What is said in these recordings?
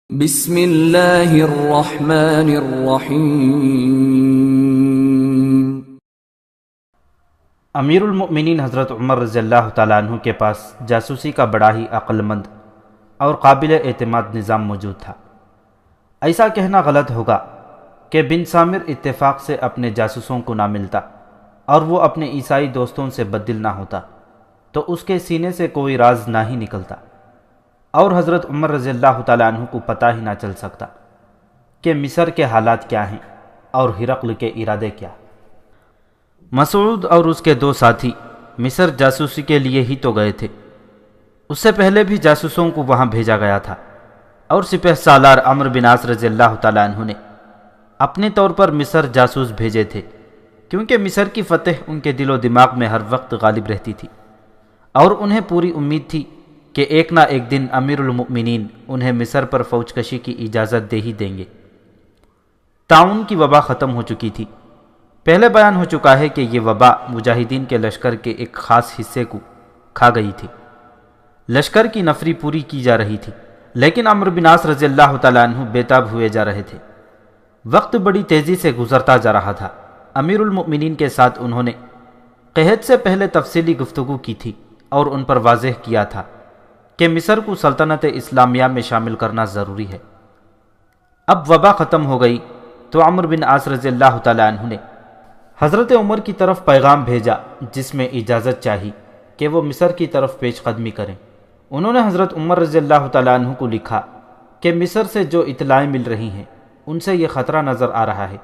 بسم اللہ الرحمن الرحیم۔ امیر المؤمنین حضرت عمر رضی اللہ تعالیٰ عنہ کے پاس جاسوسی کا بڑا ہی عقل مند اور قابل اعتماد نظام موجود تھا۔ ایسا کہنا غلط ہوگا کہ بن سامر اتفاق سے اپنے جاسوسوں کو نہ ملتا اور وہ اپنے عیسائی دوستوں سے بددل نہ ہوتا تو اس کے سینے سے کوئی راز نہ ہی نکلتا، اور حضرت عمر رضی اللہ تعالیٰ عنہ کو پتہ ہی نہ چل سکتا کہ مصر کے حالات کیا ہیں اور ہرقل کے ارادے کیا۔ مسعود اور اس کے دو ساتھی مصر جاسوسی کے لیے ہی تو گئے تھے، اس سے پہلے بھی جاسوسوں کو وہاں بھیجا گیا تھا، اور سپہ سالار عمرو بن عاص رضی اللہ تعالیٰ عنہ نے اپنے طور پر مصر جاسوس بھیجے تھے، کیونکہ مصر کی فتح ان کے دل و دماغ میں ہر وقت غالب رہتی تھی، اور انہیں پوری امید تھی کہ ایک نہ ایک دن امیر المؤمنین انہیں مصر پر فوج کشی کی اجازت دے ہی دیں گے۔ طاعون کی وبا ختم ہو چکی تھی۔ پہلے بیان ہو چکا ہے کہ یہ وبا مجاہدین کے لشکر کے ایک خاص حصے کو کھا گئی تھی۔ لشکر کی نفری پوری کی جا رہی تھی، لیکن عمرو بن عاص رضی اللہ تعالیٰ عنہ بے تاب ہوئے جا رہے تھے۔ وقت بڑی تیزی سے گزرتا جا رہا تھا۔ امیر المؤمنین کے ساتھ انہوں نے قحط سے پہلے تفصیلی گفتگو کی تھی اور ان پر واضح کیا تھا کہ مصر کو سلطنت اسلامیہ میں شامل کرنا ضروری ہے۔ اب وبا ختم ہو گئی تو عمرو بن عاص رضی اللہ تعالیٰ عنہ نے حضرت عمر کی طرف پیغام بھیجا، جس میں اجازت چاہی کہ وہ مصر کی طرف پیش قدمی کریں۔ انہوں نے حضرت عمر رضی اللہ تعالیٰ عنہ کو لکھا کہ مصر سے جو اطلاعیں مل رہی ہیں ان سے یہ خطرہ نظر آ رہا ہے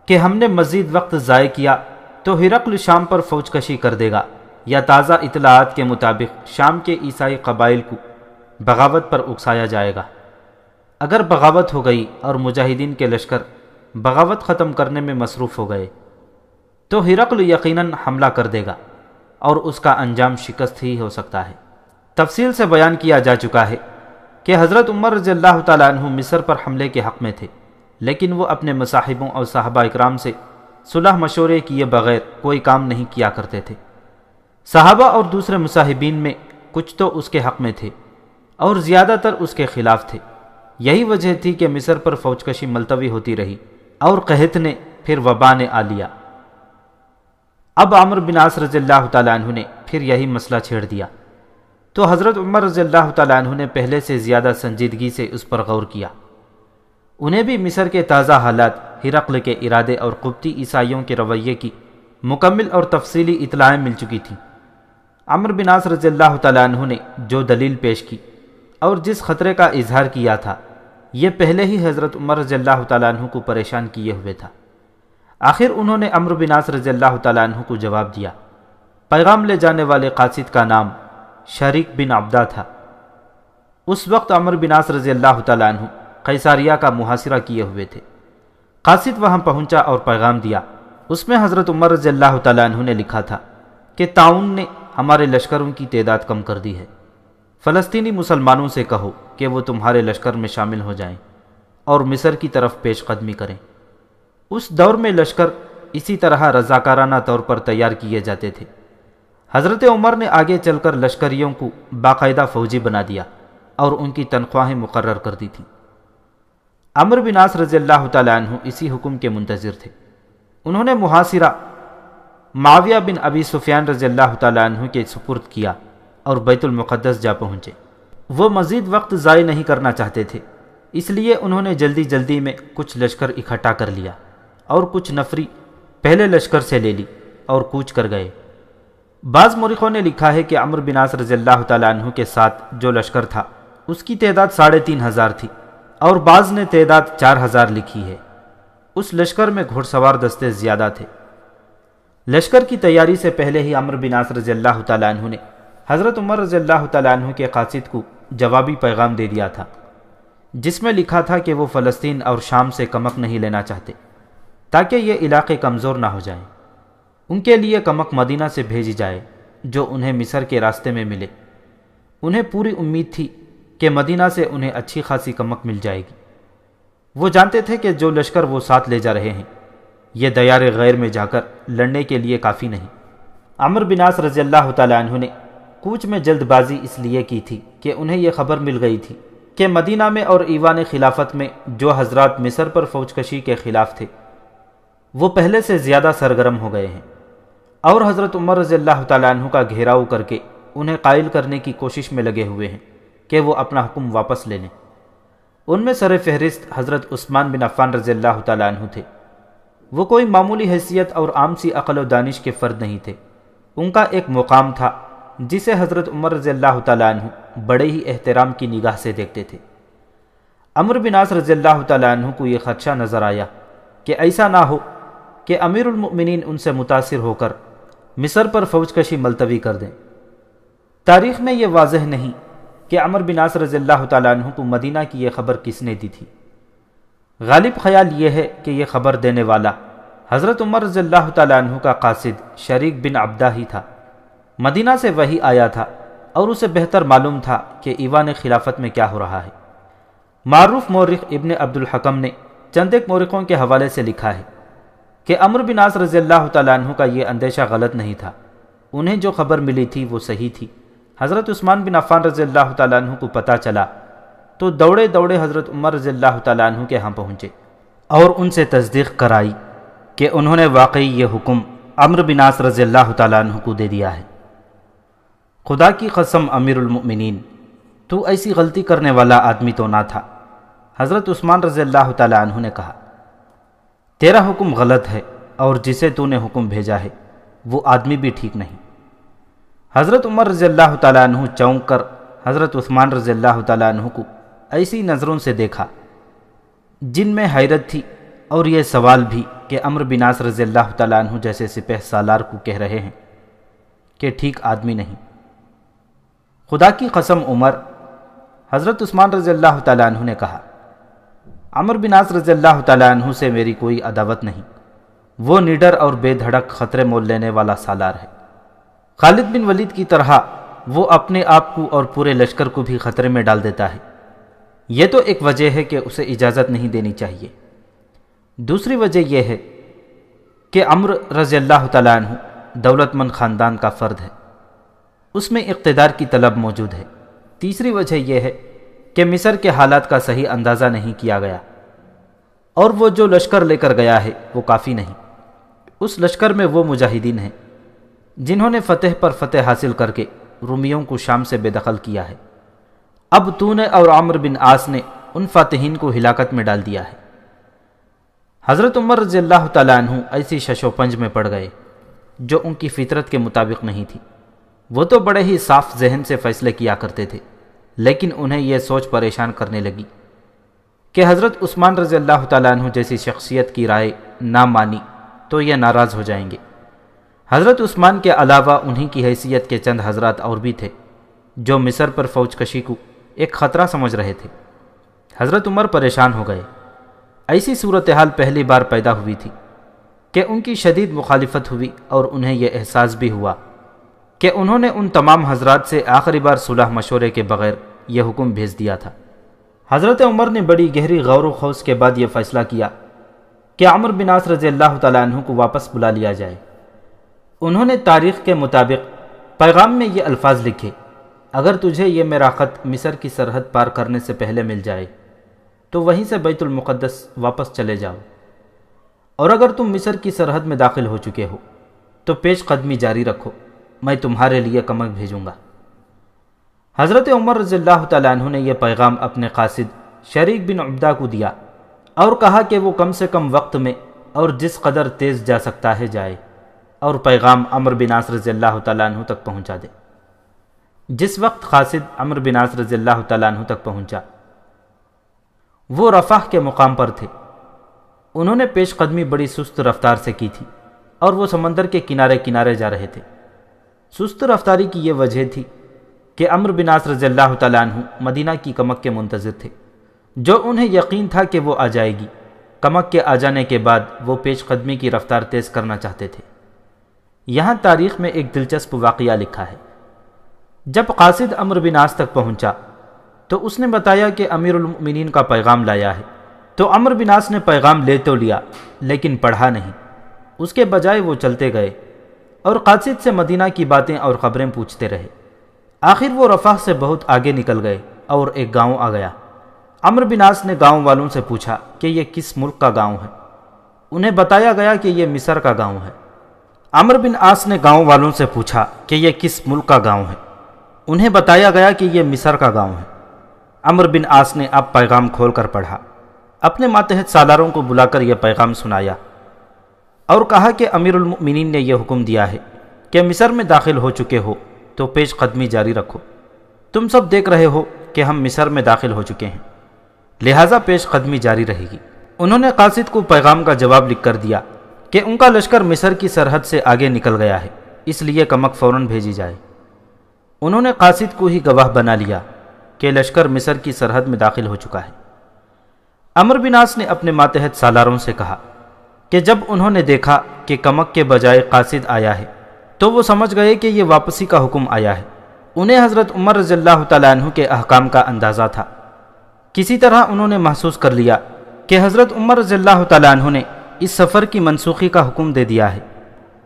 کہ ہم نے مزید وقت ضائع کیا تو ہرقل شام پر فوج کشی کر دے گا، یا تازہ اطلاعات کے مطابق شام کے عیسائی قبائل کو بغاوت پر اکسایا جائے گا۔ اگر بغاوت ہو گئی اور مجاہدین کے لشکر بغاوت ختم کرنے میں مصروف ہو گئے تو ہرقل یقیناً حملہ کر دے گا اور اس کا انجام شکست ہی ہو سکتا ہے۔ تفصیل سے بیان کیا جا چکا ہے کہ حضرت عمر رضی اللہ تعالیٰ عنہ مصر پر حملے کے حق میں تھے، لیکن وہ اپنے مصاحبوں اور صحابہ اکرام سے صلح مشورے کیے بغیر کوئی کام نہیں کیا کرتے تھے۔ صحابہ اور دوسرے مصاحبین میں کچھ تو اس کے حق میں تھے اور زیادہ تر اس کے خلاف تھے۔ یہی وجہ تھی کہ مصر پر فوج کشی ملتوی ہوتی رہی اور قحط نے پھر وبا نے آ لیا۔ اب عمرو بن عاص رضی اللہ تعالیٰ عنہ نے پھر یہی مسئلہ چھیڑ دیا، تو حضرت عمر رضی اللہ تعالیٰ عنہ نے پہلے سے زیادہ سنجیدگی سے اس پر غور کیا۔ انہیں بھی مصر کے تازہ حالات، ہرقل کے ارادے اور قبطی عیسائیوں کے رویے کی مکمل اور تفصیلی اطلاعیں مل چکی تھیں۔ عمرو بن عاص رضی اللہ تعالیٰ عنہ نے جو دلیل پیش کی اور جس خطرے کا اظہار کیا تھا، یہ پہلے ہی حضرت عمر رضی اللہ تعالیٰ عنہ کو پریشان کیے ہوئے تھا۔ آخر انہوں نے عمرو بن عاص رضی اللہ تعالیٰ عنہ کو جواب دیا۔ پیغام لے جانے والے قاصد کا نام شریک بن عبدہ تھا۔ اس وقت عمرو بن عاص رضی اللہ تعالیٰ عنہ قیصاریہ کا محاصرہ کیے ہوئے تھے۔ قاصد وہاں پہنچا اور پیغام دیا۔ اس میں حضرت عمر رضی اللہ تعالیٰ عنہ نے لکھا تھا کہ طاعون نے ہمارے لشکروں کی تعداد کم کر دی ہے، فلسطینی مسلمانوں سے کہو کہ وہ تمہارے لشکر میں شامل ہو جائیں اور مصر کی طرف پیش قدمی کریں۔ اس دور میں لشکر اسی طرح رضاکارانہ طور پر تیار کیے جاتے تھے۔ حضرت عمر نے آگے چل کر لشکریوں کو باقاعدہ فوجی بنا دیا اور ان کی تنخواہیں مقرر کر دی تھیں۔ عمرو بن عاص رضی اللہ تعالیٰ عنہ اسی حکم کے منتظر تھے۔ انہوں نے محاصرہ معاویہ بن ابی سفیان رضی اللہ تعالیٰ عنہ کے سپرد کیا اور بیت المقدس جا پہنچے۔ وہ مزید وقت ضائع نہیں کرنا چاہتے تھے، اس لیے انہوں نے جلدی جلدی میں کچھ لشکر اکٹھا کر لیا اور کچھ نفری پہلے لشکر سے لے لی اور کوچ کر گئے۔ بعض مورخوں نے لکھا ہے کہ عمرو بن عاص رضی اللہ تعالیٰ عنہ کے ساتھ جو لشکر تھا اس کی تعداد 3500 تھی، اور بعض نے تعداد 4000 لکھی ہے۔ اس لشکر میں گھڑ سوار دستے زیادہ تھے۔ لشکر کی تیاری سے پہلے ہی عمرو بن عاص رضی اللہ تعالیٰ عنہ نے حضرت عمر رضی اللہ تعالیٰ عنہ کے قاصد کو جوابی پیغام دے دیا تھا، جس میں لکھا تھا کہ وہ فلسطین اور شام سے کمک نہیں لینا چاہتے تاکہ یہ علاقے کمزور نہ ہو جائیں۔ ان کے لیے کمک مدینہ سے بھیجی جائے جو انہیں مصر کے راستے میں ملے۔ انہیں پوری امید تھی کہ مدینہ سے انہیں اچھی خاصی کمک مل جائے گی۔ وہ جانتے تھے کہ جو لشکر وہ ساتھ لے جا رہے ہیں یہ دیار غیر میں جا کر لڑنے کے لیے کافی نہیں۔ عمرو بن عاص رضی اللہ تعالیٰ عنہ نے کوچ میں جلد بازی اس لیے کی تھی کہ انہیں یہ خبر مل گئی تھی کہ مدینہ میں اور ایوان خلافت میں جو حضرات مصر پر فوج کشی کے خلاف تھے وہ پہلے سے زیادہ سرگرم ہو گئے ہیں، اور حضرت عمر رضی اللہ تعالیٰ عنہ کا گھیراؤ کر کے انہیں قائل کرنے کی کوشش میں لگے ہوئے ہیں کہ وہ اپنا حکم واپس لے لیں۔ ان میں سر فہرست حضرت عثمان بن عفان رضی اللہ تعالیٰ عنہ تھے۔ وہ کوئی معمولی حیثیت اور عام سی عقل و دانش کے فرد نہیں تھے، ان کا ایک مقام تھا جسے حضرت عمر رضی اللہ تعالیٰ عنہ بڑے ہی احترام کی نگاہ سے دیکھتے تھے۔ عمرو بن عاص رضی اللہ تعالیٰ عنہ کو یہ خدشہ نظر آیا کہ ایسا نہ ہو کہ امیر المؤمنین ان سے متاثر ہو کر مصر پر فوج کشی ملتوی کر دیں۔ تاریخ میں یہ واضح نہیں کہ عمرو بن عاص رضی اللہ تعالیٰ عنہ کو مدینہ کی یہ خبر کس نے دی تھی۔ غالب خیال یہ ہے کہ یہ خبر دینے والا حضرت عمر رضی اللہ تعالیٰ عنہ کا قاصد شریک بن عبدہ ہی تھا۔ مدینہ سے وہی آیا تھا اور اسے بہتر معلوم تھا کہ ایوان خلافت میں کیا ہو رہا ہے۔ معروف مورخ ابن عبد الحکم نے چند ایک مورخوں کے حوالے سے لکھا ہے کہ عمرو بن عاص رضی اللہ تعالیٰ عنہ کا یہ اندیشہ غلط نہیں تھا، انہیں جو خبر ملی تھی وہ صحیح تھی۔ حضرت عثمان بن عفان رضی اللہ تعالیٰ عنہ کو پتہ چلا تو دوڑے دوڑے حضرت عمر رضی اللہ تعالیٰ عنہ کے ہاں پہنچے اور ان سے تصدیق کرائی کہ انہوں نے واقعی یہ حکم عمرو بن عاص رضی اللہ تعالیٰ عنہ کو دے دیا ہے۔ خدا کی قسم امیر المؤمنین، تو ایسی غلطی کرنے والا آدمی تو نہ تھا۔ حضرت عثمان رضی اللہ تعالیٰ عنہ نے کہا، تیرا حکم غلط ہے اور جسے تو نے حکم بھیجا ہے وہ آدمی بھی ٹھیک نہیں۔ حضرت عمر رضی اللہ تعالیٰ عنہ چونک کر حضرت عثمان رضی اللہ تعالیٰ عنہ کو ایسی نظروں سے دیکھا جن میں حیرت تھی اور یہ سوال بھی کہ عمرو بن عاص رضی اللہ تعالیٰ عنہ جیسے سپہ سالار کو کہہ رہے ہیں کہ ٹھیک آدمی نہیں۔ خدا کی قسم عمر، حضرت عثمان رضی اللہ تعالیٰ عنہ نے کہا، عمرو بن عاص رضی اللہ تعالیٰ عنہ سے میری کوئی عداوت نہیں، وہ نڈر اور بے دھڑک خطرے مول لینے والا سالار ہے۔ خالد بن ولید کی طرح وہ اپنے آپ کو اور پورے لشکر کو بھی خطرے میں ڈال دیتا ہے۔ یہ تو ایک وجہ ہے کہ اسے اجازت نہیں دینی چاہیے۔ دوسری وجہ یہ ہے کہ عمرو رضی اللہ تعالیٰ عنہ دولت مند خاندان کا فرد ہے، اس میں اقتدار کی طلب موجود ہے۔ تیسری وجہ یہ ہے کہ مصر کے حالات کا صحیح اندازہ نہیں کیا گیا اور وہ جو لشکر لے کر گیا ہے وہ کافی نہیں۔ اس لشکر میں وہ مجاہدین ہیں جنہوں نے فتح پر فتح حاصل کر کے رومیوں کو شام سے بے دخل کیا ہے۔ اب تو نے اور عمرو بن عاص نے ان فاتحین کو ہلاکت میں ڈال دیا ہے۔ حضرت عمر رضی اللہ تعالیٰ عنہ ایسی شش و پنج میں پڑ گئے جو ان کی فطرت کے مطابق نہیں تھی۔ وہ تو بڑے ہی صاف ذہن سے فیصلے کیا کرتے تھے، لیکن انہیں یہ سوچ پریشان کرنے لگی کہ حضرت عثمان رضی اللہ تعالیٰ عنہ جیسی شخصیت کی رائے نہ مانی تو یہ ناراض ہو جائیں گے۔ حضرت عثمان کے علاوہ انہی کی حیثیت کے چند حضرات اور بھی تھے جو مصر پر فوج کشی کو ایک خطرہ سمجھ رہے تھے۔ حضرت عمر پریشان ہو گئے۔ ایسی صورتحال پہلی بار پیدا ہوئی تھی کہ ان کی شدید مخالفت ہوئی اور انہیں یہ احساس بھی ہوا کہ انہوں نے ان تمام حضرات سے آخری بار صلح مشورے کے بغیر یہ حکم بھیج دیا تھا۔ حضرت عمر نے بڑی گہری غور و خوض کے بعد یہ فیصلہ کیا کہ عمرو بن عاص رضی اللہ تعالیٰ عنہ کو واپس بلا لیا جائے۔ انہوں نے تاریخ کے مطابق پیغام میں یہ الفاظ لکھے، اگر تجھے یہ میرا خط مصر کی سرحد پار کرنے سے پہلے مل جائے تو وہیں سے بیت المقدس واپس چلے جاؤ، اور اگر تم مصر کی سرحد میں داخل ہو چکے ہو تو پیش قدمی جاری رکھو، میں تمہارے لیے کمک بھیجوں گا۔ حضرت عمر رضی اللہ تعالیٰ عنہ نے یہ پیغام اپنے قاصد شریک بن عبدہ کو دیا اور کہا کہ وہ کم سے کم وقت میں اور جس قدر تیز جا سکتا ہے جائے اور پیغام عمرو بن عاص رضی اللہ تعالیٰ عنہ تک پہنچا دے۔ جس وقت قاصد عمرو بن عاص رضی اللہ تعالیٰ عنہ تک پہنچا وہ رفح کے مقام پر تھے۔ انہوں نے پیش قدمی بڑی سست رفتار سے کی تھی اور وہ سمندر کے کنارے کنارے جا رہے تھے۔ سست رفتاری کی یہ وجہ تھی کہ عمرو بن عاص رضی اللہ تعالیٰ عنہ مدینہ کی کمک کے منتظر تھے، جو انہیں یقین تھا کہ وہ آ جائے گی۔ کمک کے آ جانے کے بعد وہ پیش قدمی کی رفتار تیز کرنا چاہتے تھے۔ یہاں تاریخ میں ایک دلچسپ واقعہ لکھا ہے۔ جب قاصد عمرو بن عاص تک پہنچا تو اس نے بتایا کہ امیر المؤمنین کا پیغام لایا ہے، تو عمرو بن عاص نے پیغام لے تو لیا لیکن پڑھا نہیں، اس کے بجائے وہ چلتے گئے اور قاصد سے مدینہ کی باتیں اور خبریں پوچھتے رہے۔ آخر وہ رفح سے بہت آگے نکل گئے اور ایک گاؤں آ گیا۔ عمرو بن عاص نے گاؤں والوں سے پوچھا کہ یہ کس ملک کا گاؤں ہے؟ انہیں بتایا گیا کہ یہ مصر کا گاؤں ہے۔ عمرو بن عاص نے گاؤں والوں سے پوچھا کہ یہ کس ملک کا گاؤں ہے؟ انہیں بتایا گیا کہ یہ مصر کا گاؤں ہے۔ عمرو بن عاص نے اب پیغام کھول کر پڑھا، اپنے ماتحت سالاروں کو بلا کر یہ پیغام سنایا اور کہا کہ امیر المؤمنین نے یہ حکم دیا ہے کہ مصر میں داخل ہو چکے ہو تو پیش قدمی جاری رکھو۔ تم سب دیکھ رہے ہو کہ ہم مصر میں داخل ہو چکے ہیں، لہٰذا پیش قدمی جاری رہے گی۔ انہوں نے قاصد کو پیغام کا جواب لکھ کر دیا کہ ان کا لشکر مصر کی سرحد سے آگے نکل گیا ہے، اس لیے کمک فوراً بھیجی جائے۔ انہوں نے قاصد کو ہی گواہ بنا لیا کہ لشکر مصر کی سرحد میں داخل ہو چکا ہے۔ عمرو بن عاص نے اپنے ماتحت سالاروں سے کہا کہ جب انہوں نے دیکھا کہ کمک کے بجائے قاصد آیا ہے تو وہ سمجھ گئے کہ یہ واپسی کا حکم آیا ہے۔ انہیں حضرت عمر رضی اللہ تعالیٰ عنہ کے احکام کا اندازہ تھا۔ کسی طرح انہوں نے محسوس کر لیا کہ حضرت عمر رضی اللہ تعالیٰ عنہ نے اس سفر کی منسوخی کا حکم دے دیا ہے۔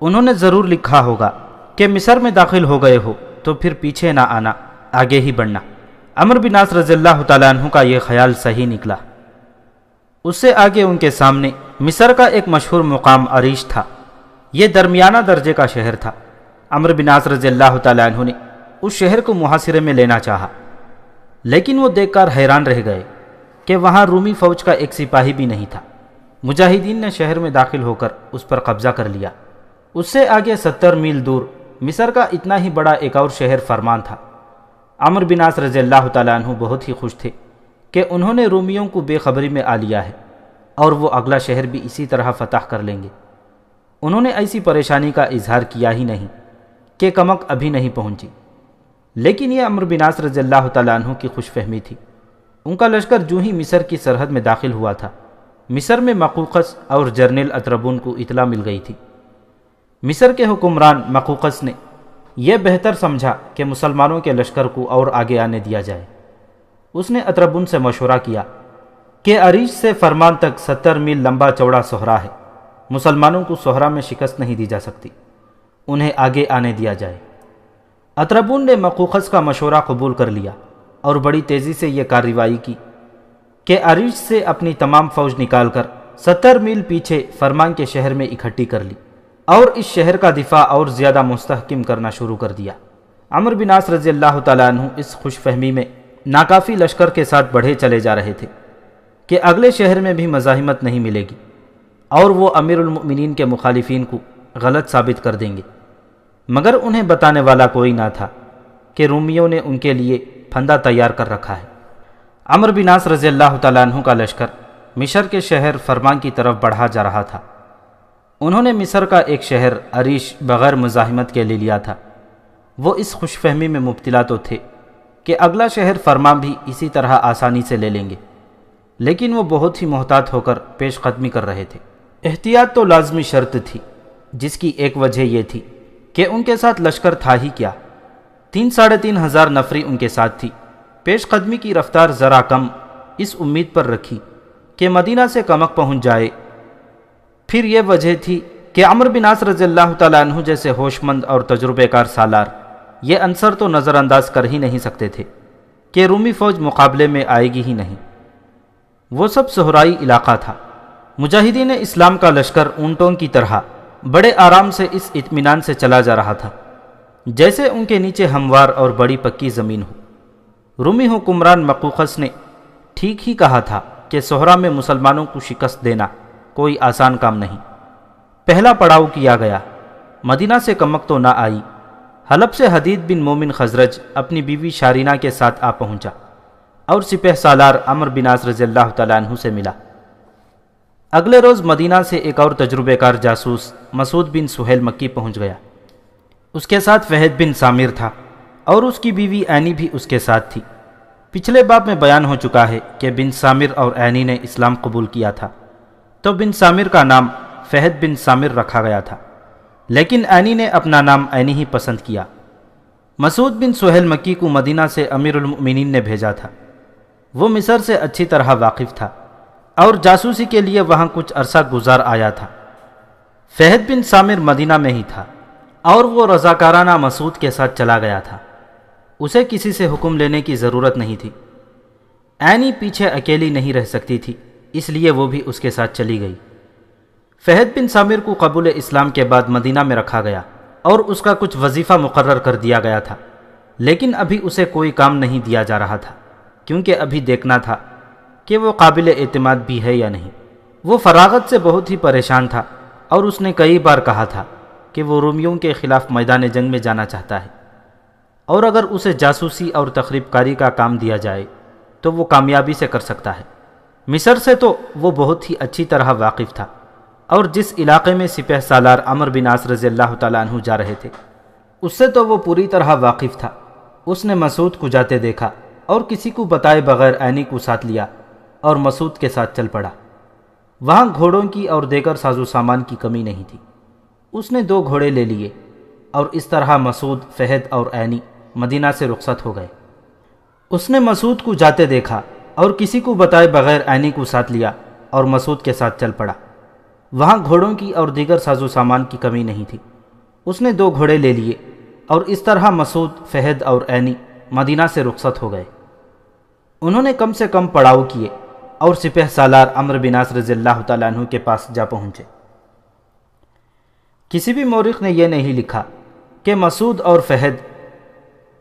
انہوں نے ضرور لکھا ہوگا کہ مصر میں داخل ہو گئے ہو تو پھر پیچھے نہ آنا، آگے ہی بڑھنا۔ عمرو بن عاص رضی اللہ تعالیٰ عنہ کا یہ خیال صحیح نکلا۔ اس سے آگے ان کے سامنے مصر کا ایک مشہور مقام عریش تھا۔ یہ درمیانہ درجے کا شہر تھا۔ عمرو بن عاص رضی اللہ تعالیٰ عنہ نے اس شہر کو محاصرے میں لینا چاہا، لیکن وہ دیکھ کر حیران رہ گئے کہ وہاں رومی فوج کا ایک سپاہی بھی نہیں تھا۔ مجاہدین نے شہر میں داخل ہو کر اس پر قبضہ کر لیا۔ اس سے آگے 70 میل دور مصر کا اتنا ہی بڑا ایک اور شہر فرمان تھا۔ عمرو بن عاص رضی اللہ تعالیٰ عنہ بہت ہی خوش تھے کہ انہوں نے رومیوں کو بے خبری میں آ لیا ہے اور وہ اگلا شہر بھی اسی طرح فتح کر لیں گے۔ انہوں نے ایسی پریشانی کا اظہار کیا ہی نہیں کہ کمک ابھی نہیں پہنچی، لیکن یہ عمرو بن عاص رضی اللہ تعالیٰ عنہ کی خوش فہمی تھی۔ ان کا لشکر جو ہی مصر کی سرحد میں داخل ہوا تھا، مصر میں مقوقس اور جرنیل اطربون کو اطلاع مل گئی تھی۔ مصر کے حکمران مقوقس نے یہ بہتر سمجھا کہ مسلمانوں کے لشکر کو اور آگے آنے دیا جائے۔ اس نے اطربون سے مشورہ کیا کہ عریش سے فرمان تک 70 میل لمبا چوڑا صحرا ہے، مسلمانوں کو صحرا میں شکست نہیں دی جا سکتی، انہیں آگے آنے دیا جائے۔ اطربون نے مقوقس کا مشورہ قبول کر لیا اور بڑی تیزی سے یہ کارروائی کی کہ عریش سے اپنی تمام فوج نکال کر 70 میل پیچھے فرمان کے شہر میں اکٹھی کر لی اور اس شہر کا دفاع اور زیادہ مستحکم کرنا شروع کر دیا۔ عمرو بن عاص رضی اللہ تعالیٰ عنہ اس خوش فہمی میں ناکافی لشکر کے ساتھ بڑھے چلے جا رہے تھے کہ اگلے شہر میں بھی مزاحمت نہیں ملے گی اور وہ امیر المؤمنین کے مخالفین کو غلط ثابت کر دیں گے، مگر انہیں بتانے والا کوئی نہ تھا کہ رومیوں نے ان کے لیے پھندا تیار کر رکھا ہے۔ عمرو بن عاص رضی اللہ تعالیٰ عنہ کا لشکر مصر کے شہر فرمان کی طرف بڑھا جا رہا تھا۔ انہوں نے مصر کا ایک شہر عریش بغیر مزاحمت کے لے لیا تھا۔ وہ اس خوش فہمی میں مبتلا تو تھے کہ اگلا شہر فرمان بھی اسی طرح آسانی سے لے لیں گے، لیکن وہ بہت ہی محتاط ہو کر پیش قدمی کر رہے تھے۔ احتیاط تو لازمی شرط تھی، جس کی ایک وجہ یہ تھی کہ ان کے ساتھ لشکر تھا ہی کیا، 3-3.5 ہزار نفری ان کے ساتھ تھی۔ پیش قدمی کی رفتار ذرا کم اس امید پر رکھی کہ مدینہ سے کمک پہنچ جائے۔ پھر یہ وجہ تھی کہ عمرو بن عاص رضی اللہ تعالیٰ عنہ جیسے ہوش مند اور تجربے کار سالار یہ عنصر تو نظر انداز کر ہی نہیں سکتے تھے کہ رومی فوج مقابلے میں آئے گی ہی نہیں۔ وہ سب صحرائی علاقہ تھا۔ مجاہدین اسلام کا لشکر اونٹوں کی طرح بڑے آرام سے اس اطمینان سے چلا جا رہا تھا جیسے ان کے نیچے ہموار اور بڑی پکی زمین ہو۔ رومی حکمران مقوقس نے ٹھیک ہی کہا تھا کہ صحرا میں مسلمانوں کو شکست دینا کوئی آسان کام نہیں۔ پہلا پڑاؤ کیا گیا، مدینہ سے کمک تو نہ آئی۔ حلب سے حدید بن مومن خزرج اپنی بیوی شارینہ کے ساتھ آ پہنچا اور سپہ سالار عمرو بن عاص رضی اللہ تعالیٰ عنہ سے ملا۔ اگلے روز مدینہ سے ایک اور تجربے کار جاسوس مسعود بن سہیل مکی پہنچ گیا۔ اس کے ساتھ فہد بن سامر تھا اور اس کی بیوی عینی بھی اس کے ساتھ تھی۔ پچھلے باب میں بیان ہو چکا ہے کہ بن سامر اور عینی نے اسلام قبول کیا تھا، تو بن سامر کا نام فہد بن سامر رکھا گیا تھا، لیکن عینی نے اپنا نام عینی ہی پسند کیا۔ مسعود بن سہیل مکی کو مدینہ سے امیر المؤمنین نے بھیجا تھا۔ وہ مصر سے اچھی طرح واقف تھا اور جاسوسی کے لیے وہاں کچھ عرصہ گزار آیا تھا۔ فہد بن سامر مدینہ میں ہی تھا اور وہ رضاکارانہ مسعود کے ساتھ چلا گیا تھا۔ اسے کسی سے حکم لینے کی ضرورت نہیں تھی۔ عینی پیچھے اکیلی نہیں رہ سکتی تھی، اس لیے وہ بھی اس کے ساتھ چلی گئی۔ فہد بن سامر کو قبول اسلام کے بعد مدینہ میں رکھا گیا اور اس کا کچھ وظیفہ مقرر کر دیا گیا تھا، لیکن ابھی اسے کوئی کام نہیں دیا جا رہا تھا، کیونکہ ابھی دیکھنا تھا کہ وہ قابل اعتماد بھی ہے یا نہیں۔ وہ فراغت سے بہت ہی پریشان تھا اور اس نے کئی بار کہا تھا کہ وہ رومیوں کے خلاف میدان جنگ میں جانا چاہتا ہے، اور اگر اسے جاسوسی اور تخریب کاری کا کام دیا جائے تو وہ کامیابی سے کر سکتا ہے۔ مصر سے تو وہ بہت ہی اچھی طرح واقف تھا، اور جس علاقے میں سپہ سالار عمرو بن عاص رضی اللہ تعالیٰ عنہ جا رہے تھے اس سے تو وہ پوری طرح واقف تھا۔ اس نے مسعود کو جاتے دیکھا اور کسی کو بتائے بغیر عینی کو ساتھ لیا اور مسعود کے ساتھ چل پڑا۔ وہاں گھوڑوں کی اور دیگر ساز و سامان کی کمی نہیں تھی۔ اس نے 2 گھوڑے لے لیے اور اس طرح مسعود، فہد اور عینی مدینہ سے رخصت ہو گئے۔ اس نے مسعود کو جاتے دیکھا اور کسی کو بتائے بغیر عینی کو ساتھ لیا اور مسعود کے ساتھ چل پڑا۔ وہاں گھوڑوں کی اور دیگر ساز و سامان کی کمی نہیں تھی۔ اس نے 2 گھوڑے لے لیے اور اس طرح مسعود، فہد اور عینی مدینہ سے رخصت ہو گئے۔ انہوں نے کم سے کم پڑاؤ کیے اور سپہ سالار عمرو بن عاص رضی اللہ تعالیٰ عنہ کے پاس جا پہنچے۔ کسی بھی مورخ نے یہ نہیں لکھا کہ مسعود اور فہد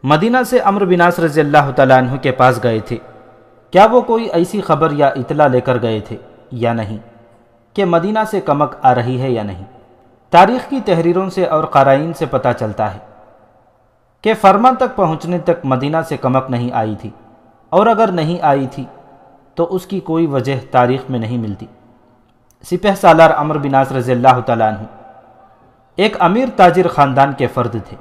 مدینہ سے عمرو بن عاص رضی اللہ تعالیٰ عنہ کے پاس گئے تھے۔ کیا وہ کوئی ایسی خبر یا اطلاع لے کر گئے تھے یا نہیں کہ مدینہ سے کمک آ رہی ہے یا نہیں؟ تاریخ کی تحریروں سے اور قرائن سے پتہ چلتا ہے کہ فرما تک پہنچنے تک مدینہ سے کمک نہیں آئی تھی، اور اگر نہیں آئی تھی تو اس کی کوئی وجہ تاریخ میں نہیں ملتی۔ سپہ سالار عمرو بن عاص رضی اللہ تعالیٰ عنہ ایک امیر تاجر خاندان کے فرد تھے۔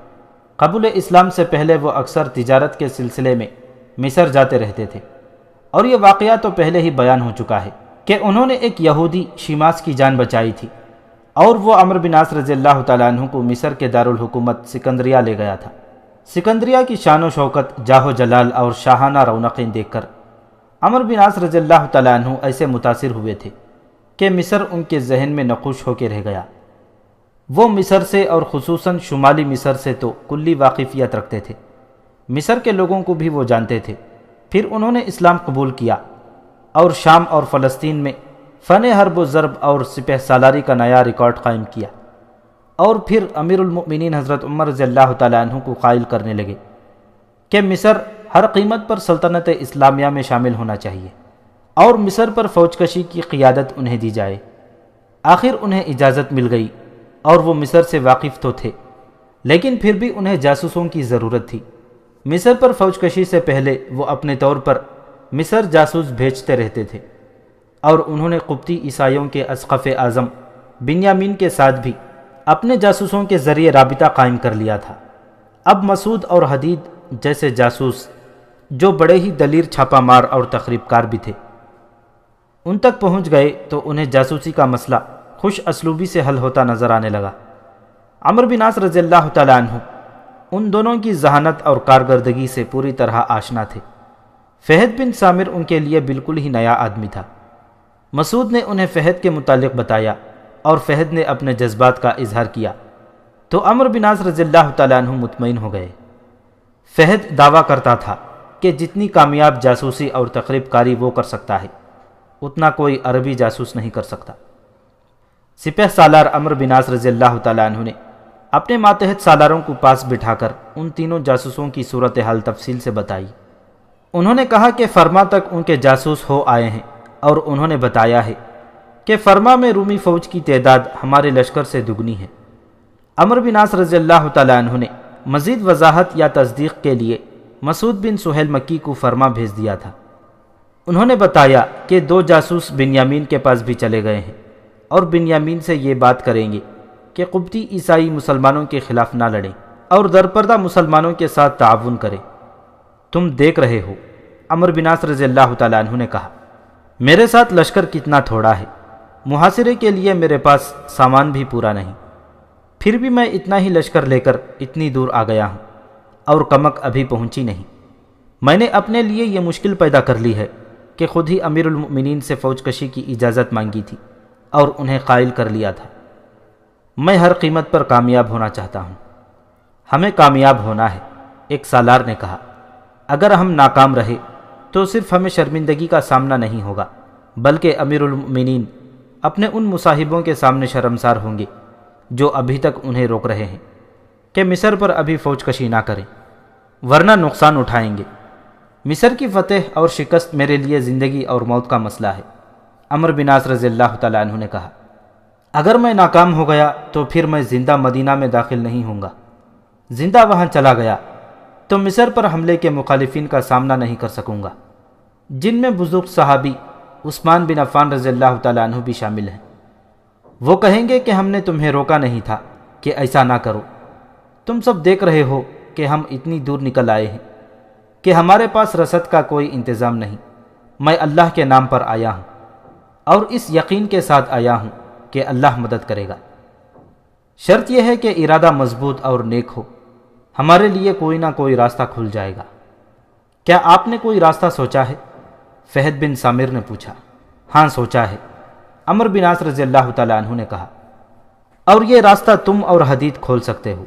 قبول اسلام سے پہلے وہ اکثر تجارت کے سلسلے میں مصر جاتے رہتے تھے، اور یہ واقعہ تو پہلے ہی بیان ہو چکا ہے کہ انہوں نے ایک یہودی شیماس کی جان بچائی تھی، اور وہ عمرو بن عاص رضی اللہ تعالیٰ عنہ کو مصر کے دارالحکومت سکندریہ لے گیا تھا۔ سکندریہ کی شان و شوکت، جاہ و جلال اور شاہانہ رونقیں دیکھ کر عمرو بن عاص رضی اللہ تعالیٰ عنہ ایسے متاثر ہوئے تھے کہ مصر ان کے ذہن میں نقوش ہو کے رہ گیا۔ وہ مصر سے اور خصوصاً شمالی مصر سے تو کلی واقفیت رکھتے تھے، مصر کے لوگوں کو بھی وہ جانتے تھے۔ پھر انہوں نے اسلام قبول کیا اور شام اور فلسطین میں فن حرب و ضرب اور سپہ سالاری کا نیا ریکارڈ قائم کیا، اور پھر امیر المؤمنین حضرت عمر رضی اللہ تعالیٰ عنہ کو قائل کرنے لگے کہ مصر ہر قیمت پر سلطنت اسلامیہ میں شامل ہونا چاہیے، اور مصر پر فوج کشی کی قیادت انہیں دی جائے۔ آخر انہیں اجازت مل گئی، اور وہ مصر سے واقف تو تھے، لیکن پھر بھی انہیں جاسوسوں کی ضرورت تھی۔ مصر پر فوج کشی سے پہلے وہ اپنے طور پر مصر جاسوس بھیجتے رہتے تھے، اور انہوں نے قبطی عیسائیوں کے اسقف اعظم بنیامین کے ساتھ بھی اپنے جاسوسوں کے ذریعے رابطہ قائم کر لیا تھا۔ اب مسعود اور حدید جیسے جاسوس، جو بڑے ہی دلیر چھاپہ مار اور تخریب کار بھی تھے، ان تک پہنچ گئے تو انہیں جاسوسی کا مسئلہ خوش اسلوبی سے حل ہوتا نظر آنے لگا۔ عمرو بن عاص رضی اللہ تعالیٰ عنہ ان دونوں کی ذہانت اور کارکردگی سے پوری طرح آشنا تھے۔ فہد بن سامر ان کے لیے بالکل ہی نیا آدمی تھا۔ مسعود نے انہیں فہد کے متعلق بتایا اور فہد نے اپنے جذبات کا اظہار کیا تو عمرو بن عاص رضی اللہ تعالیٰ عنہ مطمئن ہو گئے۔ فہد دعویٰ کرتا تھا کہ جتنی کامیاب جاسوسی اور تخریب کاری وہ کر سکتا ہے اتنا کوئی عربی جاسوس نہیں کر سکتا۔ سپہ سالار عمرو بن عاص رضی اللہ تعالیٰ عنہ نے اپنے ماتحت سالاروں کو پاس بٹھا کر ان تینوں جاسوسوں کی صورتحال تفصیل سے بتائی۔ انہوں نے کہا کہ فرما تک ان کے جاسوس ہو آئے ہیں، اور انہوں نے بتایا ہے کہ فرما میں رومی فوج کی تعداد ہمارے لشکر سے دگنی ہے۔ عمرو بن عاص رضی اللہ تعالیٰ عنہ نے مزید وضاحت یا تصدیق کے لیے مسعود بن سہیل مکی کو فرما بھیج دیا تھا۔ انہوں نے بتایا کہ 2 جاسوس بنیامین کے پاس بھی چلے گئے ہیں، اور بنیامین سے یہ بات کریں گے کہ قبطی عیسائی مسلمانوں کے خلاف نہ لڑیں اور درپردہ مسلمانوں کے ساتھ تعاون کریں۔ تم دیکھ رہے ہو، عمرو بن عاص رضی اللہ تعالیٰ عنہ نے کہا، میرے ساتھ لشکر کتنا تھوڑا ہے، محاصرے کے لیے میرے پاس سامان بھی پورا نہیں، پھر بھی میں اتنا ہی لشکر لے کر اتنی دور آ گیا ہوں، اور کمک ابھی پہنچی نہیں۔ میں نے اپنے لیے یہ مشکل پیدا کر لی ہے کہ خود ہی امیر المؤمنین سے فوج کشی کی اجازت مانگی تھی اور انہیں قائل کر لیا تھا۔ میں ہر قیمت پر کامیاب ہونا چاہتا ہوں۔ ہمیں کامیاب ہونا ہے، ایک سالار نے کہا۔ اگر ہم ناکام رہے تو صرف ہمیں شرمندگی کا سامنا نہیں ہوگا بلکہ امیر المؤمنین اپنے ان مصاحبوں کے سامنے شرمسار ہوں گے جو ابھی تک انہیں روک رہے ہیں کہ مصر پر ابھی فوج کشی نہ کریں ورنہ نقصان اٹھائیں گے۔ مصر کی فتح اور شکست میرے لیے زندگی اور موت کا مسئلہ ہے، عمرو بن عاص رضی اللہ تعالیٰ عنہ نے کہا۔ اگر میں ناکام ہو گیا تو پھر میں زندہ مدینہ میں داخل نہیں ہوں گا، زندہ وہاں چلا گیا تو مصر پر حملے کے مخالفین کا سامنا نہیں کر سکوں گا، جن میں بزرگ صحابی عثمان بن عفان رضی اللہ تعالیٰ عنہ بھی شامل ہیں۔ وہ کہیں گے کہ ہم نے تمہیں روکا نہیں تھا کہ ایسا نہ کرو، تم سب دیکھ رہے ہو کہ ہم اتنی دور نکل آئے ہیں کہ ہمارے پاس رسد کا کوئی انتظام نہیں۔ میں اللہ کے نام پر آیا ہوں اور اس یقین کے ساتھ آیا ہوں کہ اللہ مدد کرے گا۔ شرط یہ ہے کہ ارادہ مضبوط اور نیک ہو، ہمارے لیے کوئی نہ کوئی راستہ کھل جائے گا۔ کیا آپ نے کوئی راستہ سوچا ہے؟ فہد بن سامر نے پوچھا۔ ہاں سوچا ہے، عمرو بن عاص رضی اللہ تعالیٰ عنہ نے کہا، اور یہ راستہ تم اور حدید کھول سکتے ہو۔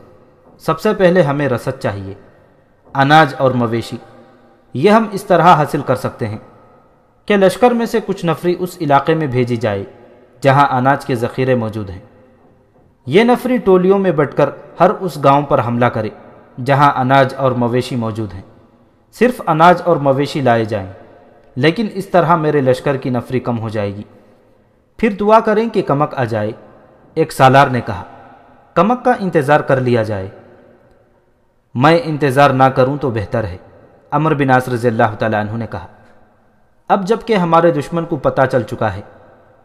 سب سے پہلے ہمیں رسد چاہیے، اناج اور مویشی۔ یہ ہم اس طرح حاصل کر سکتے ہیں کہ لشکر میں سے کچھ نفری اس علاقے میں بھیجی جائے جہاں اناج کے ذخیرے موجود ہیں۔ یہ نفری ٹولیوں میں بٹ کر ہر اس گاؤں پر حملہ کرے جہاں اناج اور مویشی موجود ہیں۔ صرف اناج اور مویشی لائے جائیں، لیکن اس طرح میرے لشکر کی نفری کم ہو جائے گی۔ پھر دعا کریں کہ کمک آ جائے۔ ایک سالار نے کہا، کمک کا انتظار کر لیا جائے۔ میں انتظار نہ کروں تو بہتر ہے، عمرو بن عاص رضی اللہ تعالیٰ عنہ نے کہا۔ اب جب کہ ہمارے دشمن کو پتہ چل چکا ہے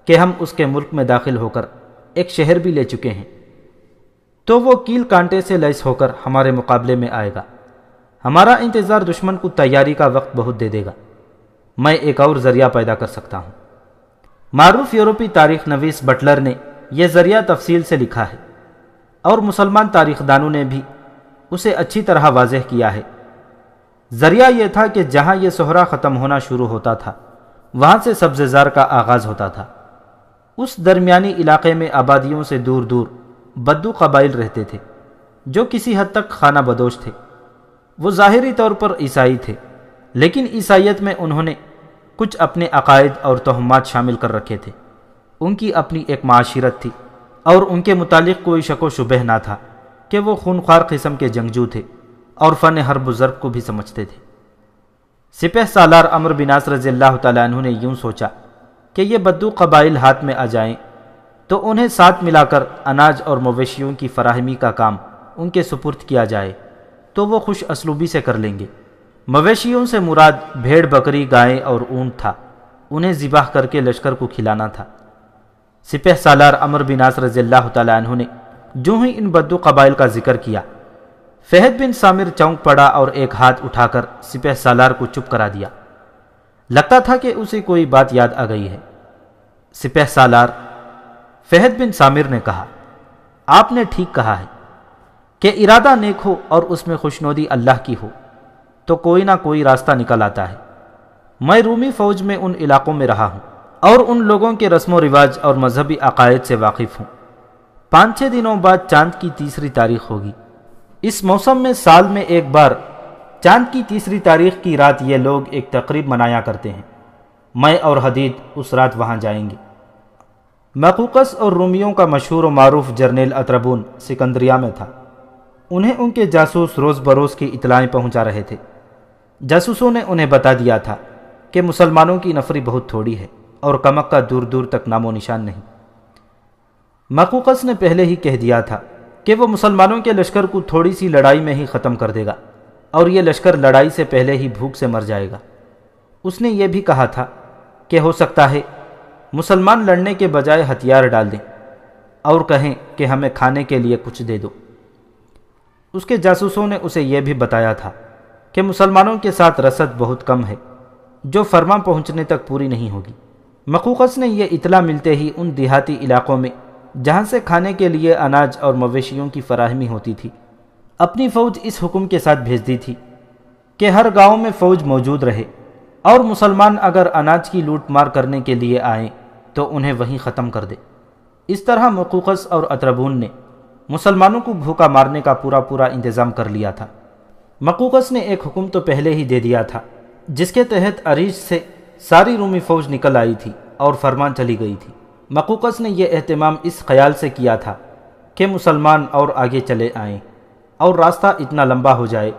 کہ ہم اس کے ملک میں داخل ہو کر ایک شہر بھی لے چکے ہیں، تو وہ کیل کانٹے سے لیس ہو کر ہمارے مقابلے میں آئے گا۔ ہمارا انتظار دشمن کو تیاری کا وقت بہت دے دے گا۔ میں ایک اور ذریعہ پیدا کر سکتا ہوں۔ معروف یورپی تاریخ نویس بٹلر نے یہ ذریعہ تفصیل سے لکھا ہے اور مسلمان تاریخ دانوں نے بھی اسے اچھی طرح واضح کیا ہے۔ ذریعہ یہ تھا کہ جہاں یہ صحرا ختم ہونا شروع ہوتا تھا وہاں سے سبز زار کا آغاز ہوتا تھا۔ اس درمیانی علاقے میں آبادیوں سے دور دور بدو قبائل رہتے تھے جو کسی حد تک خانہ بدوش تھے۔ وہ ظاہری طور پر عیسائی تھے، لیکن عیسائیت میں انہوں نے کچھ اپنے عقائد اور توہمات شامل کر رکھے تھے۔ ان کی اپنی ایک معاشرت تھی اور ان کے متعلق کوئی شک و شبہ نہ تھا کہ وہ خونخوار قسم کے جنگجو تھے اور فن حرب و ضرب کو بھی سمجھتے تھے۔ سپہ سالار عمرو بن عاص رضی اللہ تعالیٰ عنہ نے یوں سوچا کہ یہ بدو قبائل ہاتھ میں آ جائیں تو انہیں ساتھ ملا کر اناج اور مویشیوں کی فراہمی کا کام ان کے سپرد کیا جائے تو وہ خوش اسلوبی سے کر لیں گے۔ مویشیوں سے مراد بھیڑ، بکری، گائے اور اونٹ تھا۔ انہیں ذبح کر کے لشکر کو کھلانا تھا۔ سپہ سالار عمرو بن عاص رضی اللہ تعالیٰ عنہ نے جو ہی ان بدو قبائل کا ذکر کیا، فہد بن سامر چونک پڑا اور ایک ہاتھ اٹھا کر سپہ سالار کو چپ کرا دیا۔ لگتا تھا کہ اسے کوئی بات یاد آ گئی ہے۔ سپہ سالار فہد بن سامر نے کہا، آپ نے ٹھیک کہا ہے کہ ارادہ نیک ہو اور اس میں خوشنودی اللہ کی ہو تو کوئی نہ کوئی راستہ نکل آتا ہے۔ میں رومی فوج میں ان علاقوں میں رہا ہوں اور ان لوگوں کے رسم و رواج اور مذہبی عقائد سے واقف ہوں۔ 5-6 دنوں بعد چاند کی 3 تاریخ ہوگی۔ اس موسم میں سال میں ایک بار چاند کی 3 تاریخ کی رات یہ لوگ ایک تقریب منایا کرتے ہیں۔ میں اور حدید اس رات وہاں جائیں گے۔ مقوقس اور رومیوں کا مشہور و معروف جرنیل اطربون سکندریہ میں تھا۔ انہیں ان کے جاسوس روز بروز کی اطلاعیں پہنچا رہے تھے۔ جاسوسوں نے انہیں بتا دیا تھا کہ مسلمانوں کی نفری بہت تھوڑی ہے اور کمک کا دور دور تک نام و نشان نہیں۔ مقوقس نے پہلے ہی کہہ دیا تھا کہ وہ مسلمانوں کے لشکر کو تھوڑی سی لڑائی میں ہی ختم کر دے گا اور یہ لشکر لڑائی سے پہلے ہی بھوک سے مر جائے گا۔ اس نے یہ بھی کہا تھا کہ ہو سکتا ہے مسلمان لڑنے کے بجائے ہتھیار ڈال دیں اور کہیں کہ ہمیں کھانے کے لیے کچھ دے دو۔ اس کے جاسوسوں نے اسے یہ بھی بتایا تھا کہ مسلمانوں کے ساتھ رسد بہت کم ہے جو فرما پہنچنے تک پوری نہیں ہوگی۔ مقوقس نے یہ اطلاع ملتے ہی ان دیہاتی علاقوں میں جہاں سے کھانے کے لیے اناج اور مویشیوں کی فراہمی ہوتی تھی اپنی فوج اس حکم کے ساتھ بھیج دی تھی کہ ہر گاؤں میں فوج موجود رہے اور مسلمان اگر اناج کی لوٹ مار کرنے کے لیے آئیں تو انہیں وہیں ختم کر دے۔ اس طرح مقوقس اور اطربون نے مسلمانوں کو بھوکا مارنے کا پورا انتظام کر لیا تھا۔ مقوقس نے ایک حکم تو پہلے ہی دے دیا تھا جس کے تحت عریش سے ساری رومی فوج نکل آئی تھی اور فرمان چلی گئی تھی۔ مقوقس نے یہ اہتمام اس خیال سے کیا تھا کہ مسلمان اور آگے چلے آئیں اور راستہ اتنا لمبا ہو جائے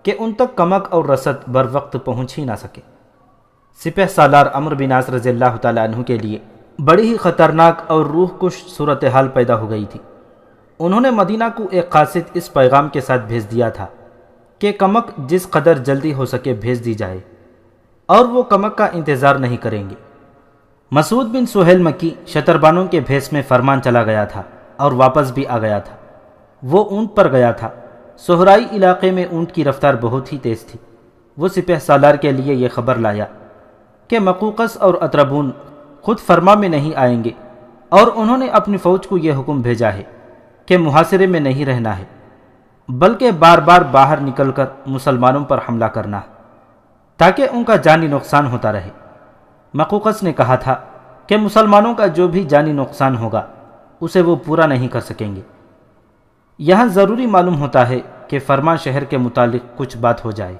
کہ ان تک کمک اور رسد بر وقت پہنچ ہی نہ سکے۔ سپہ سالار عمرو بن عاص رضی اللہ تعالیٰ عنہ کے لیے بڑی ہی خطرناک اور روح کش صورتحال پیدا ہو گئی تھی۔ انہوں نے مدینہ کو ایک قاصد اس پیغام کے ساتھ بھیج دیا تھا کہ کمک جس قدر جلدی ہو سکے بھیج دی جائے، اور وہ کمک کا انتظار نہیں کریں گے۔ مسعود بن سہیل مکی شتربانوں کے بھیس میں فرمان چلا گیا تھا اور واپس بھی آ گیا تھا۔ وہ اونٹ پر گیا تھا۔ صحرائی علاقے میں اونٹ کی رفتار بہت ہی تیز تھی۔ وہ سپہ سالار کے لیے یہ خبر لایا کہ مقوقس اور اطربون خود فرما میں نہیں آئیں گے، اور انہوں نے اپنی فوج کو یہ حکم بھیجا ہے کہ محاصرے میں نہیں رہنا ہے، بلکہ بار بار باہر نکل کر مسلمانوں پر حملہ کرنا ہے تاکہ ان کا جانی نقصان ہوتا رہے۔ مقوقس نے کہا تھا کہ مسلمانوں کا جو بھی جانی نقصان ہوگا اسے وہ پورا نہیں کر سکیں گے۔ یہاں ضروری معلوم ہوتا ہے کہ فرما شہر کے متعلق کچھ بات ہو جائے۔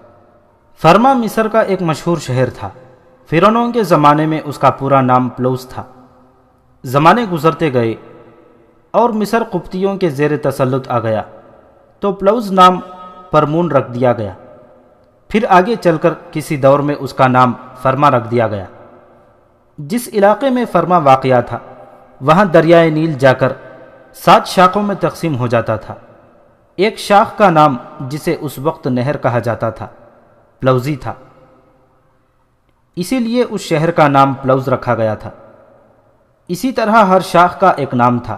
فرما مصر کا ایک مشہور شہر تھا۔ فرعونوں کے زمانے میں اس کا پورا نام پلوس تھا۔ زمانے گزرتے گئے اور مصر قبطیوں کے زیر تسلط آ گیا تو پلوس نام پرمون رکھ دیا گیا۔ پھر آگے چل کر کسی دور میں اس کا نام فرما رکھ دیا گیا۔ جس علاقے میں فرما واقع تھا وہاں دریائے نیل جا کر 7 شاخوں میں تقسیم ہو جاتا تھا۔ ایک شاخ کا نام جسے اس وقت نہر کہا جاتا تھا پلوزی تھا، اسی لیے اس شہر کا نام پلوز رکھا گیا تھا۔ اسی طرح ہر شاخ کا ایک نام تھا۔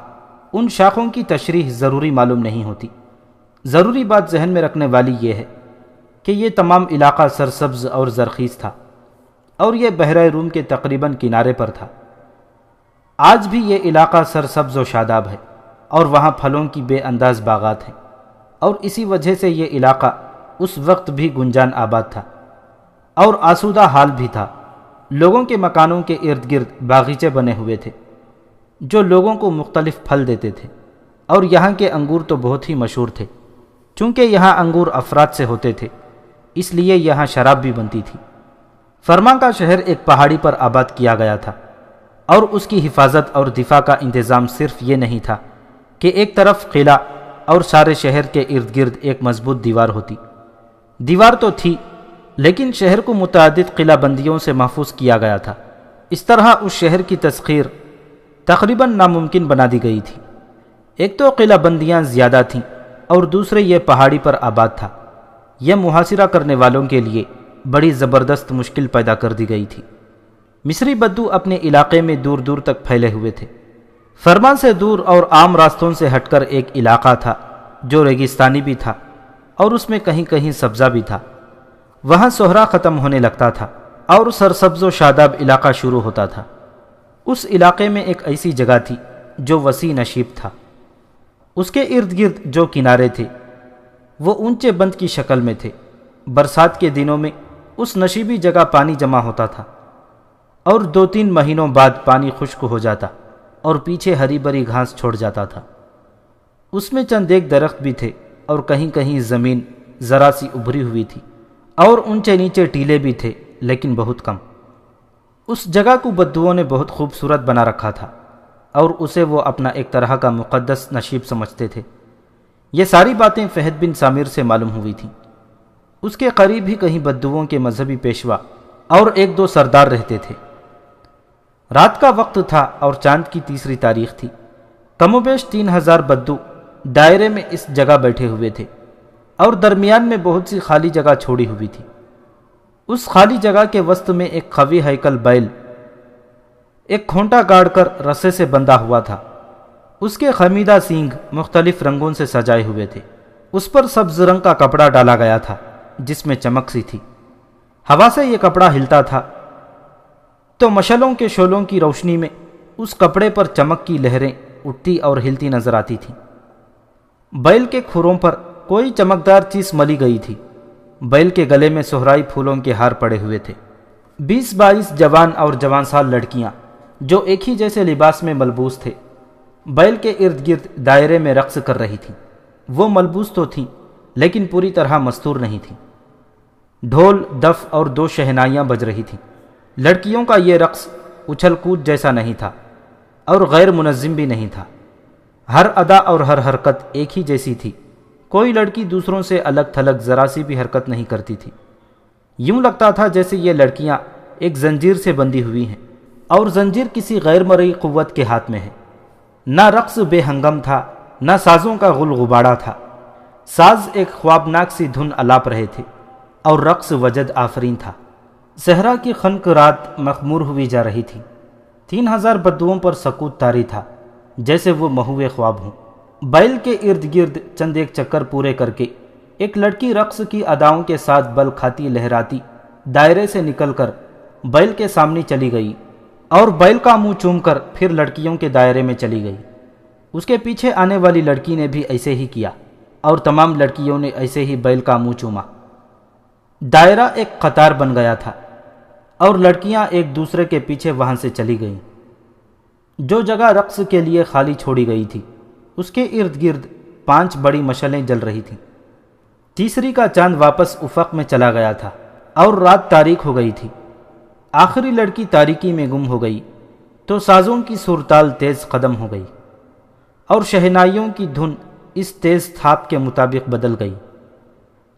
ان شاخوں کی تشریح ضروری معلوم نہیں ہوتی۔ ضروری بات ذہن میں رکھنے والی یہ ہے کہ یہ تمام علاقہ سرسبز اور زرخیز تھا، اور یہ بحیرہ روم کے تقریباً کنارے پر تھا۔ آج بھی یہ علاقہ سرسبز و شاداب ہے، اور وہاں پھلوں کی بے انداز باغات ہیں، اور اسی وجہ سے یہ علاقہ اس وقت بھی گنجان آباد تھا اور آسودہ حال بھی تھا۔ لوگوں کے مکانوں کے ارد گرد باغیچے بنے ہوئے تھے جو لوگوں کو مختلف پھل دیتے تھے، اور یہاں کے انگور تو بہت ہی مشہور تھے۔ چونکہ یہاں انگور افراد سے ہوتے تھے اس لیے یہاں شراب بھی بنتی تھی۔ فرما کا شہر ایک پہاڑی پر آباد کیا گیا تھا، اور اس کی حفاظت اور دفاع کا انتظام صرف یہ نہیں تھا کہ ایک طرف قلعہ اور سارے شہر کے ارد گرد ایک مضبوط دیوار ہوتی۔ دیوار تو تھی لیکن شہر کو متعدد قلعہ بندیوں سے محفوظ کیا گیا تھا۔ اس طرح اس شہر کی تسخیر تقریباً ناممکن بنا دی گئی تھی۔ ایک تو قلعہ بندیاں زیادہ تھیں اور دوسرے یہ پہاڑی پر آباد تھا۔ یہ محاصرہ کرنے والوں کے لیے بڑی زبردست مشکل پیدا کر دی گئی تھی۔ مصری بدو اپنے علاقے میں دور دور تک پھیلے ہوئے تھے۔ فرما سے دور اور عام راستوں سے ہٹ کر ایک علاقہ تھا جو ریگستانی بھی تھا اور اس میں کہیں کہیں سبزہ بھی تھا۔ وہاں صحرا ختم ہونے لگتا تھا اور سرسبز و شاداب علاقہ شروع ہوتا تھا۔ اس علاقے میں ایک ایسی جگہ تھی جو وسیع نشیب تھا۔ اس کے ارد گرد جو کنارے تھے وہ اونچے بند کی شکل میں تھے۔ برسات کے دنوں میں اس نشیبی جگہ پانی جمع ہوتا تھا اور 2-3 مہینوں بعد پانی خشک ہو جاتا اور پیچھے ہری بری گھاس چھوڑ جاتا تھا۔ اس میں چند ایک درخت بھی تھے اور کہیں کہیں زمین ذرا سی ابھری ہوئی تھی اور اونچے نیچے ٹیلے بھی تھے لیکن بہت کم۔ اس جگہ کو بدوؤں نے بہت خوبصورت بنا رکھا تھا اور اسے وہ اپنا ایک طرح کا مقدس نشیب سمجھتے تھے۔ یہ ساری باتیں فہد بن سامر سے معلوم ہوئی تھیں۔ اس کے قریب ہی کہیں بدوؤں کے مذہبی پیشوا اور 1-2 سردار رہتے تھے۔ رات کا وقت تھا اور چاند کی 3 تاریخ تھی۔ کم و بیش 3000 بدو دائرے میں اس جگہ بیٹھے ہوئے تھے اور درمیان میں بہت سی خالی جگہ چھوڑی ہوئی تھی۔ اس خالی جگہ کے وسط میں ایک قوی ہیکل بیل ایک کھونٹا گاڑ کر رسے سے بندھا ہوا تھا۔ اس کے خمیدہ سینگ مختلف رنگوں سے سجائے ہوئے تھے۔ اس پر سبز رنگ کا کپڑا ڈالا گیا تھا جس میں چمک سی تھی۔ ہوا سے یہ کپڑا ہلتا تھا تو مشلوں کے شعلوں کی روشنی میں اس کپڑے پر چمک کی لہریں اٹھتی اور ہلتی نظر آتی تھیں۔ بیل کے کھروں پر کوئی چمکدار چیز ملی گئی تھی۔ بیل کے گلے میں صحرائی پھولوں کے ہار پڑے ہوئے تھے۔ 20-22 جوان اور جوان سال لڑکیاں جو ایک ہی جیسے لباس میں ملبوس تھے بیل کے ارد گرد دائرے میں رقص کر رہی تھیں۔ وہ ملبوس تو تھیں لیکن پوری طرح مستور نہیں تھیں۔ ڈھول، دف اور 2 شہنائیاں بج رہی تھیں۔ لڑکیوں کا یہ رقص اچھل کود جیسا نہیں تھا اور غیر منظم بھی نہیں تھا۔ ہر ادا اور ہر حرکت ایک ہی جیسی تھی۔ کوئی لڑکی دوسروں سے الگ تھلگ ذرا سی بھی حرکت نہیں کرتی تھی۔ یوں لگتا تھا جیسے یہ لڑکیاں ایک زنجیر سے بندھی ہوئی ہیں اور زنجیر کسی غیر مرئی قوت کے ہاتھ میں ہے۔ نہ رقص بے ہنگم تھا، نہ سازوں کا غل غبارہ تھا۔ ساز ایک خوابناک سی دھن الاپ رہے تھے اور رقص وجد آفرین تھا۔ صحرا کی خنک رات مخمور ہوئی جا رہی تھی۔ 3000 بدوؤں پر سکوت طاری تھا، جیسے وہ مہوے خواب ہوں۔ بیل کے ارد گرد چند ایک چکر پورے کر کے ایک لڑکی رقص کی اداؤں کے ساتھ بل کھاتی لہراتی دائرے سے نکل کر بیل کے سامنے چلی گئی اور بیل کا منہ چوم کر پھر لڑکیوں کے دائرے میں چلی گئی۔ اس کے پیچھے آنے والی لڑکی نے بھی ایسے ہی کیا اور تمام لڑکیوں نے ایسے ہی بیل کا منہ چوما۔ دائرہ ایک قطار بن گیا تھا اور لڑکیاں ایک دوسرے کے پیچھے وہاں سے چلی گئیں۔ جو جگہ رقص کے لیے خالی چھوڑی گئی تھی اس کے ارد گرد 5 بڑی مشعلیں جل رہی تھیں۔ تیسری کا چاند واپس افق میں چلا گیا تھا اور رات تاریک ہو گئی تھی۔ آخری لڑکی تاریکی میں گم ہو گئی تو سازوں کی صورتحال تیز قدم ہو گئی اور شہنائیوں کی دھن اس تیز تھاپ کے مطابق بدل گئی۔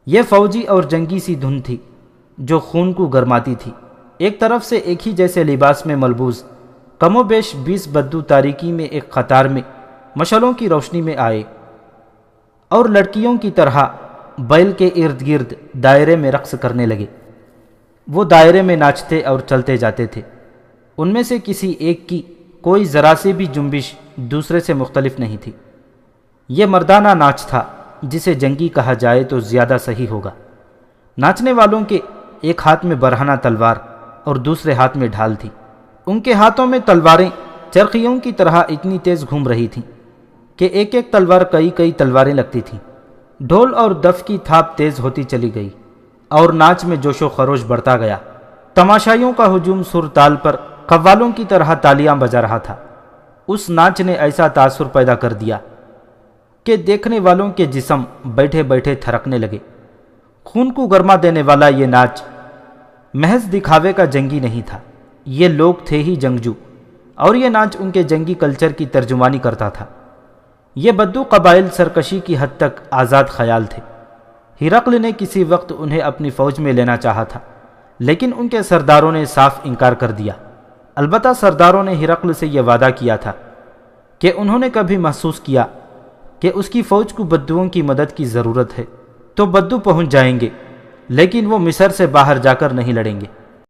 یہ فوجی اور جنگی سی دھن تھی جو خون کو گرماتی تھی۔ ایک طرف سے ایک ہی جیسے لباس میں ملبوس کم و بیش 20 بدو تاریکی میں ایک قطار میں مشعلوں کی روشنی میں آئے اور لڑکیوں کی طرح بیل کے ارد گرد دائرے میں رقص کرنے لگے۔ وہ دائرے میں ناچتے اور چلتے جاتے تھے۔ ان میں سے کسی ایک کی کوئی ذرا سی بھی جنبش دوسرے سے مختلف نہیں تھی۔ یہ مردانہ ناچ تھا جسے جنگی کہا جائے تو زیادہ صحیح ہوگا۔ ناچنے والوں کے ایک ہاتھ میں برہنہ تلوار اور دوسرے ہاتھ میں ڈھال تھی۔ ان کے ہاتھوں میں تلواریں چرخیوں کی طرح اتنی تیز گھوم رہی تھیں کہ ایک ایک تلوار کئی تلواریں لگتی تھیں۔ ڈھول اور دف کی تھاپ تیز ہوتی چلی گئی اور ناچ میں جوش و خروش بڑھتا گیا۔ تماشائیوں کا ہجوم سر تال پر قوالوں کی طرح تالیاں بجا رہا تھا۔ اس ناچ نے ایسا تاثر پیدا کر دیا کہ دیکھنے والوں کے جسم بیٹھے بیٹھے تھرکنے لگے۔ خون کو گرما دینے والا یہ ناچ محض دکھاوے کا جنگی نہیں تھا، یہ لوگ تھے ہی جنگجو، اور یہ ناچ ان کے جنگی کلچر کی ترجمانی کرتا تھا۔ یہ بدو قبائل سرکشی کی حد تک آزاد خیال تھے۔ ہرقل نے کسی وقت انہیں اپنی فوج میں لینا چاہا تھا، لیکن ان کے سرداروں نے صاف انکار کر دیا۔ البتہ سرداروں نے ہرقل سے یہ وعدہ کیا تھا کہ انہوں نے کبھی محسوس کیا کہ اس کی فوج کو بدوؤں کی مدد کی ضرورت ہے تو بدو پہنچ جائیں گے، لیکن وہ مصر سے باہر جا کر نہیں لڑیں گے۔